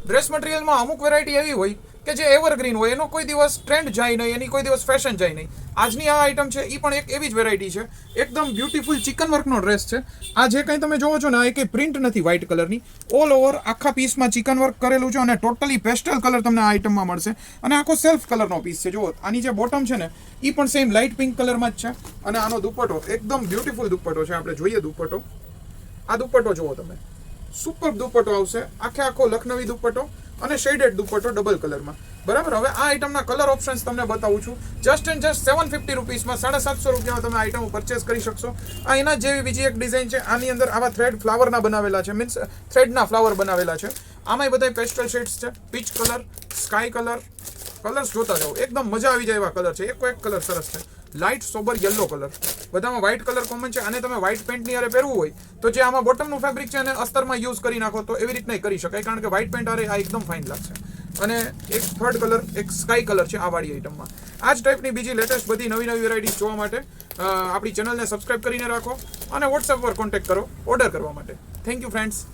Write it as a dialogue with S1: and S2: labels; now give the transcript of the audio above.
S1: Dress મટીરિયલમાં અમુક variety એવી હોય કે જે એવરગ્રીન હોય, એનો કોઈ દિવસ ટ્રેન્ડ જાય નહીં, એની કોઈ દિવસ ફેશન જાય નહીં. આજની આ આઈટમ છે એ પણ એક એવી જ વેરાયટી છે. એકદમ બ્યુટીફુલ ચિકન વર્કનો ડ્રેસ છે. આ જે કંઈ તમે જોવો છો ને, આ એક પ્રિન્ટ નથી વ્હાઇટ કલરની, ઓલ ઓવર આખા પીસમાં ચિકન વર્ક કરેલું છે અને ટોટલી પેસ્ટલ કલર તમને આ આઈટમમાં મળશે. અને આખો સેલ્ફ કલરનો પીસ છે. જુઓ, આની જે બોટમ છે ને એ પણ સેમ લાઇટ પિંક કલરમાં જ છે. અને આનો દુપટ્ટો એકદમ બ્યુટીફુલ દુપટ્ટો છે. આપણે જોઈએ દુપટ્ટો. આ દુપટ્ટો જુઓ તમે, સુપર દુપટ્ટો આવશે, આખો લખનવી દુપટ્ટો અને શેડેડ દુપટ્ટો ડબલ કલરમાં. બરાબર. હવે આ આઈટમના કલર ઓપ્શન્સ તમને બતાવું છું. જસ્ટ એન્ડ જસ્ટ 750 રૂપીસમાં 750 રૂપિયામાં તમે આઈટમ પરચેસ કરી શકશો. આ એના જેવી બીજી એક ડિઝાઇન છે. આની અંદર આવા થ્રેડ ફ્લાવરના બનાવેલા છે, મીન્સ થ્રેડના ફ્લાવર બનાવેલા છે. આમાંય બધા પેસ્ટલ શેડ્સ છે. Peach colour, sky colour, colours જોતા જાઓ, એકદમ મજા આવી જાય એવા કલર છે. એક કલર સરસ છે, લાઇટ સોબર યલો કલર. બધામાં વ્હાઇટ કલર કોમન છે. અને તમે વ્હાઇટ પેન્ટની હારે પહેરવું હોય તો જે આમાં બોટમનું ફેબ્રિક છે અને અસ્તરમાં યુઝ કરી નાખો તો એવી રીતના કરી શકાય, કારણ કે વ્હાઇટ પેન્ટ હારે આ એકદમ ફાઇન લાગશે. અને એક થર્ડ કલર, એક સ્કાય કલર છે આ વાળી આઈટમમાં. આ જ ટાઈપની બીજી લેટેસ્ટ બધી નવી વેરાયટીઝ જોવા માટે આપણી ચેનલને સબસ્ક્રાઇબ કરીને રાખો અને વોટ્સએપ પર કોન્ટેક્ટ કરો ઓર્ડર કરવા માટે. Thank you friends.